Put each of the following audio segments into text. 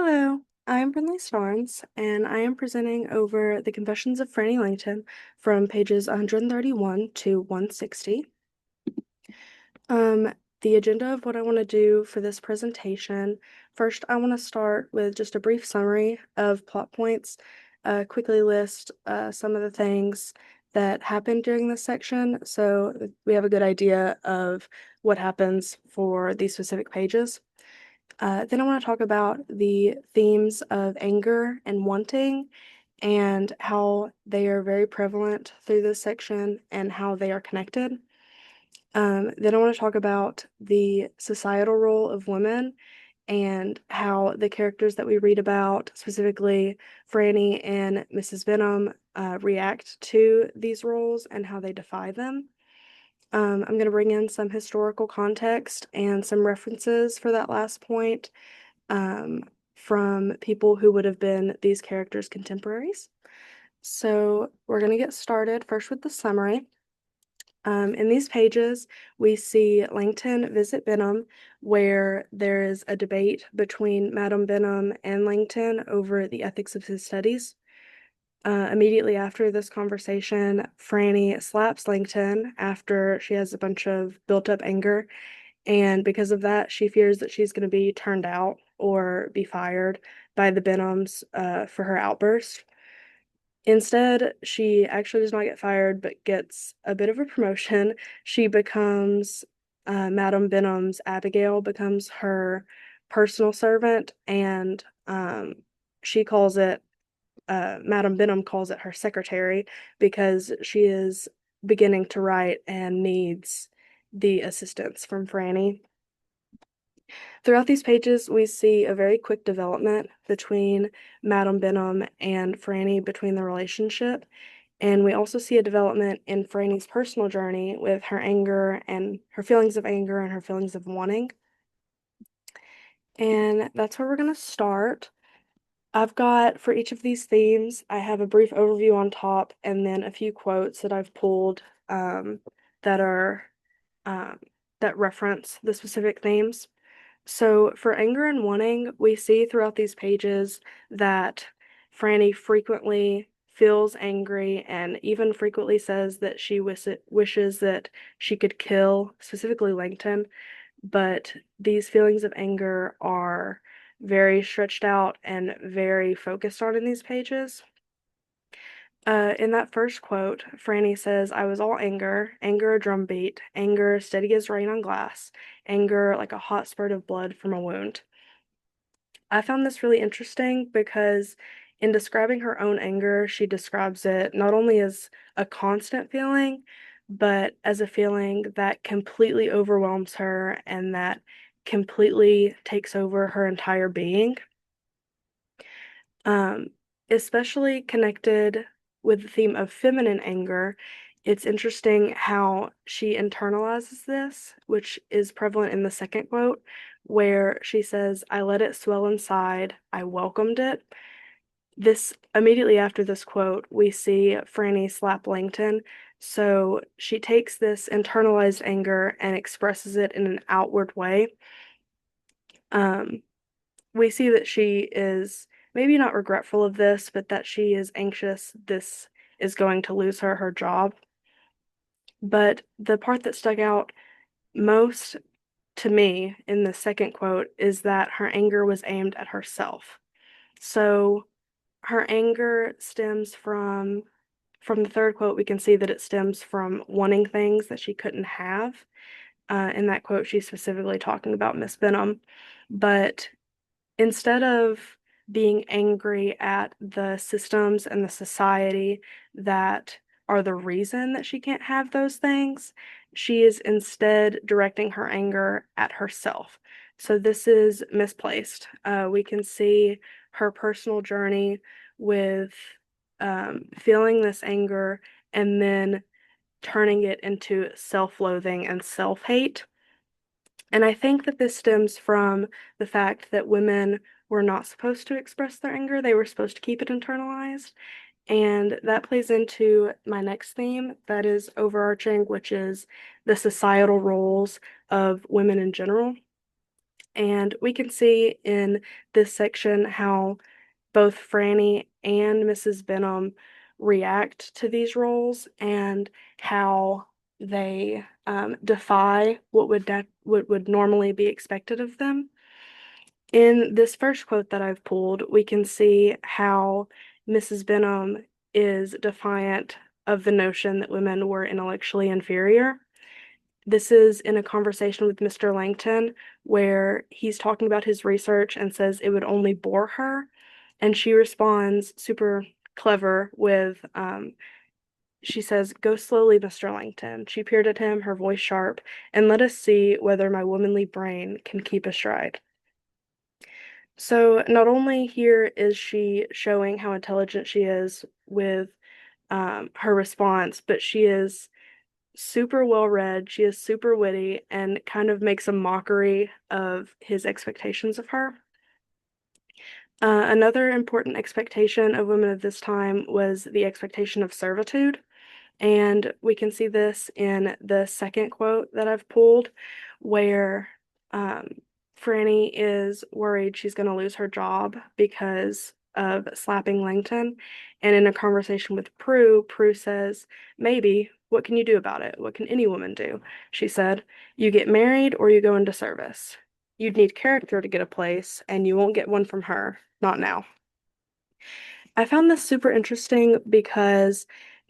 Hello, I'm Frannie Starnes, and I am presenting over the Confessions of Frannie Langton from pages 131 to 160. The agenda of what I want to do for this presentation, first I want to start with just a brief summary of plot points, quickly list some of the things that happened during this section so that we have a good idea of what happens for these specific pages. Then I want to talk about the themes of anger and wanting and how they are very prevalent through this section and how they are connected. Then I want to talk about the societal role of women and how the characters that we read about, specifically Frannie and Mrs. Benham, react to these roles and how they defy them. I'm going to bring in some historical context and some references for that last point um, from people who would have been these characters' contemporaries. So we're going to get started first with the summary. In these pages, we see Langton visit Benham, where there is a debate between Madame Benham and Langton over the ethics of his studies. Immediately after this conversation, Frannie slaps Langton after she has a bunch of built-up anger, and because of that, she fears that she's going to be turned out or be fired by the Benhams for her outburst. Instead, she actually does not get fired, but gets a bit of a promotion. She becomes Madame Benham's Abigail, becomes her personal servant, and she calls it, Madame Benham calls it her secretary because she is beginning to write and needs the assistance from Frannie. Throughout these pages, we see a very quick development between Madame Benham and Frannie between the relationship. And we also see a development in Frannie's personal journey with her anger and her feelings of anger and her feelings of wanting. And that's where we're going to start. I've got, for each of these themes, I have a brief overview on top and then a few quotes that I've pulled that are um, that reference the specific themes. So for anger and wanting, we see throughout these pages that Frannie frequently feels angry and even frequently says that she wishes that she could kill, specifically Langton, but these feelings of anger are very stretched out and very focused on in these pages. In that first quote, Frannie says, I was all anger, anger a drumbeat, anger steady as rain on glass, anger like a hot spurt of blood from a wound. I found this really interesting because in describing her own anger, she describes it not only as a constant feeling, but as a feeling that completely overwhelms her and that completely takes over her entire being. Um, Especially connected with the theme of feminine anger, it's interesting how she internalizes this, which is prevalent in the second quote, where she says, I let it swell inside, I welcomed it. This immediately after this quote, we see Frannie slap Langton. So she takes this internalized anger and expresses it in an outward way. Um, we see that she is maybe not regretful of this, but that she is anxious this is going to lose her job. But the part that stuck out most to me in the second quote is that her anger was aimed at herself. So her anger stems from the third quote, we can see that it stems from wanting things that she couldn't have. In that quote, she's specifically talking about Miss Benham. But instead of being angry at the systems and the society that are the reason that she can't have those things, she is instead directing her anger at herself. So this is misplaced. We can see her personal journey with feeling this anger and then turning it into self-loathing and self-hate. And I think that this stems from the fact that women were not supposed to express their anger, they were supposed to keep it internalized. And that plays into my next theme that is overarching, which is the societal roles of women in general. And we can see in this section how both Frannie and Mrs. Benham react to these roles and how they defy what would normally be expected of them. In this first quote that I've pulled, we can see how Mrs. Benham is defiant of the notion that women were intellectually inferior. This is in a conversation with Mr. Langton where he's talking about his research and says it would only bore her. And she responds super clever with, she says, "Go slowly, Mr. Langton." She peered at him, her voice sharp, "and let us see whether my womanly brain can keep a stride." So not only here is she showing how intelligent she is with her response, but she is super well read, she is super witty, and kind of makes a mockery of his expectations of her. Another important expectation of women of this time was the expectation of servitude. And we can see this in the second quote that I've pulled, where um, Frannie is worried she's going to lose her job because of slapping Langton. And in a conversation with Prue says, "Maybe. What can you do about it? What can any woman do?" She said, "You get married or you go into service. You'd need character to get a place, and you won't get one from her. Not now." I found this super interesting because,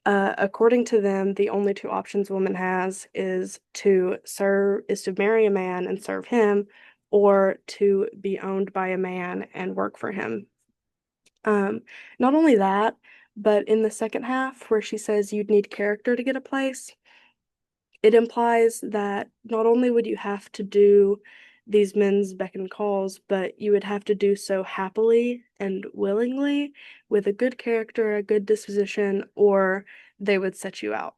according to them, the only two options a woman has is to marry a man and serve him, or to be owned by a man and work for him. Um, Not only that, but in the second half, where she says you'd need character to get a place, it implies that not only would you have to do these men's beck and calls, but you would have to do so happily and willingly with a good character, a good disposition, or they would set you out.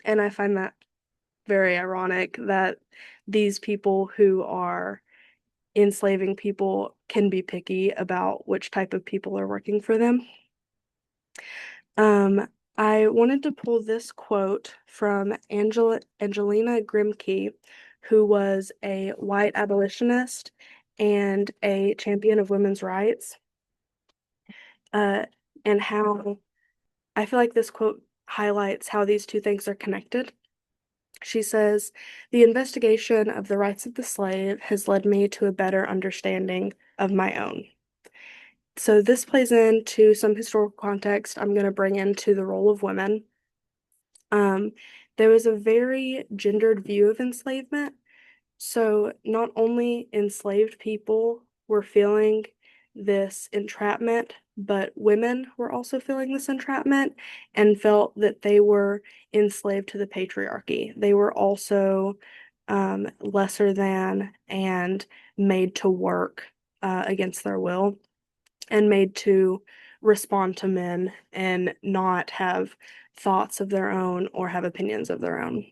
And I find that very ironic that these people who are enslaving people can be picky about which type of people are working for them. Um, I wanted to pull this quote from Angelina Grimke, who was a white abolitionist and a champion of women's rights, uh, and how I feel like this quote highlights how these two things are connected. She says, "The investigation of the rights of the slave has led me to a better understanding of my own." So this plays into some historical context I'm going to bring into the role of women. Um, there was a very gendered view of enslavement. So not only enslaved people were feeling this entrapment, but women were also feeling this entrapment and felt that they were enslaved to the patriarchy. They were also lesser than and made to work against their will and made to respond to men and not have thoughts of their own or have opinions of their own.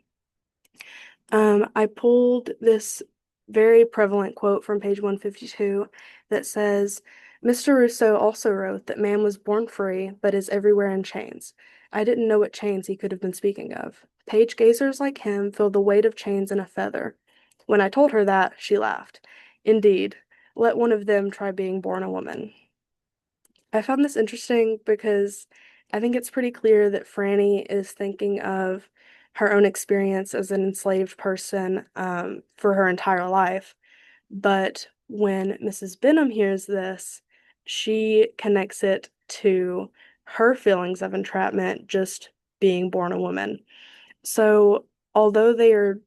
I pulled this very prevalent quote from page 152 that says, "Mr. Rousseau also wrote that man was born free, but is everywhere in chains. I didn't know what chains he could have been speaking of. Page gazers like him feel the weight of chains in a feather. When I told her that, she laughed. Indeed, let one of them try being born a woman." I found this interesting because I think it's pretty clear that Frannie is thinking of her own experience as an enslaved person for her entire life. But when Mrs. Benham hears this, she connects it to her feelings of entrapment just being born a woman. So, although they are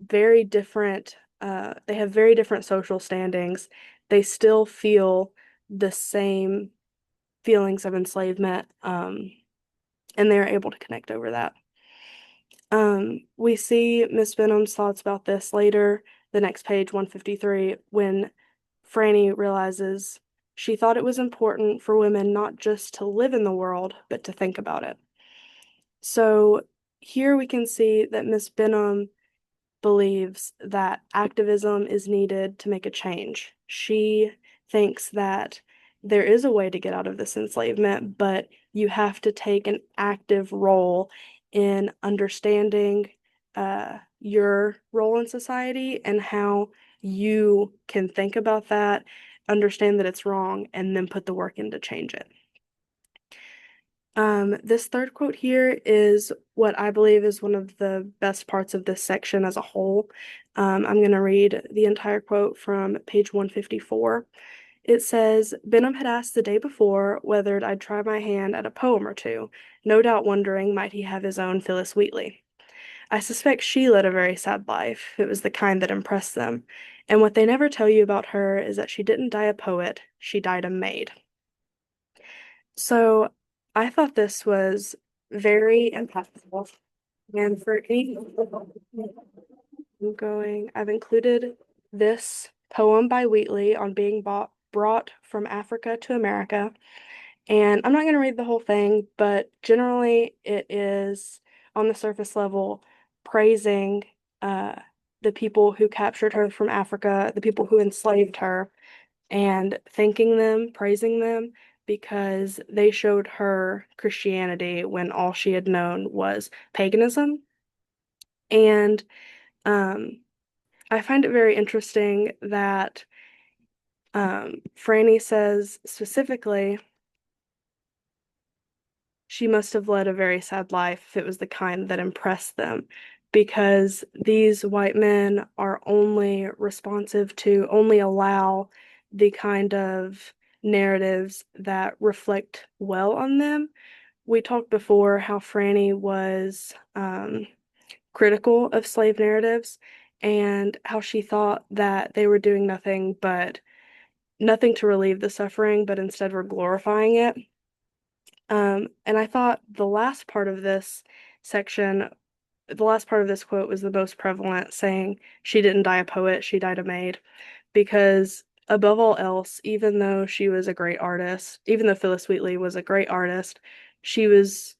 very different, they have very different social standings, they still feel the same feelings of enslavement, and they're able to connect over that. We see Miss Benham's thoughts about this later, the next page, 153, when Frannie realizes she thought it was important for women not just to live in the world, but to think about it. So here we can see that Miss Benham believes that activism is needed to make a change. She thinks that there is a way to get out of this enslavement, but you have to take an active role in understanding your role in society and how you can think about that, understand that it's wrong, and then put the work in to change it. This third quote here is what I believe is one of the best parts of this section as a whole. I'm going to read the entire quote from page 154. It says, Benham had asked the day before whether I'd try my hand at a poem or two, no doubt wondering might he have his own Phyllis Wheatley. I suspect she led a very sad life. It was the kind that impressed them. And what they never tell you about her is that she didn't die a poet, she died a maid. So I thought this was very impactful. And for any, I've included this poem by Wheatley on being brought from Africa to America. And I'm not going to read the whole thing, but generally it is on the surface level praising uh, the people who captured her from Africa, the people who enslaved her, and thanking them, praising them because they showed her Christianity when all she had known was paganism. And I find it very interesting that Frannie says specifically she must have led a very sad life if it was the kind that impressed them, because these white men are only responsive to, only allow the kind of narratives that reflect well on them. We talked before how Frannie was critical of slave narratives and how she thought that they were doing nothing to relieve the suffering, but instead were glorifying it. And I thought section, the last part of this quote was the most prevalent, saying she didn't die a poet, she died a maid, because above all else, even though she was a great artist, even though Phyllis Wheatley was a great artist, she was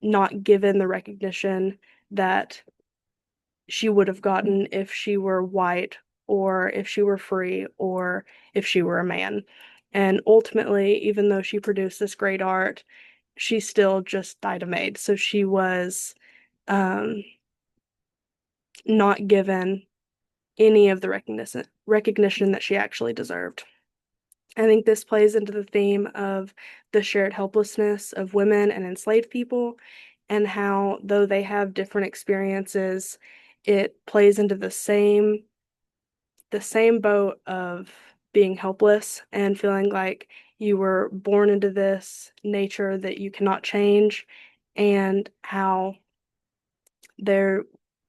not given the recognition that she would have gotten if she were white or if she were free or if she were a man. And ultimately, even though she produced this great art, she still just died a maid. So she was um, not given any of the recognition that she actually deserved. I think this plays into the theme of the shared helplessness of women and enslaved people, and how, though they have different experiences, it plays into the same boat of being helpless and feeling like you were born into this nature that you cannot change, and how there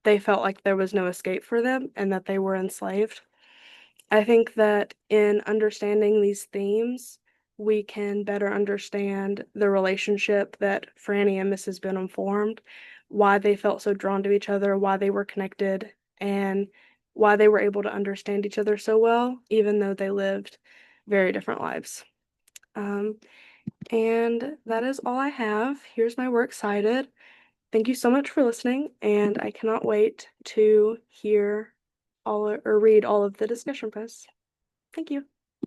they felt like there was no escape for them and that they were enslaved. I think that in understanding these themes, we can better understand the relationship that Frannie and Mrs. Benham formed, why they felt so drawn to each other, why they were connected, and why they were able to understand each other so well, even though they lived very different lives. Um, and that is all I have. Here's my works cited. Thank you so much for listening, and I cannot wait to hear or read all of the discussion posts. Thank you.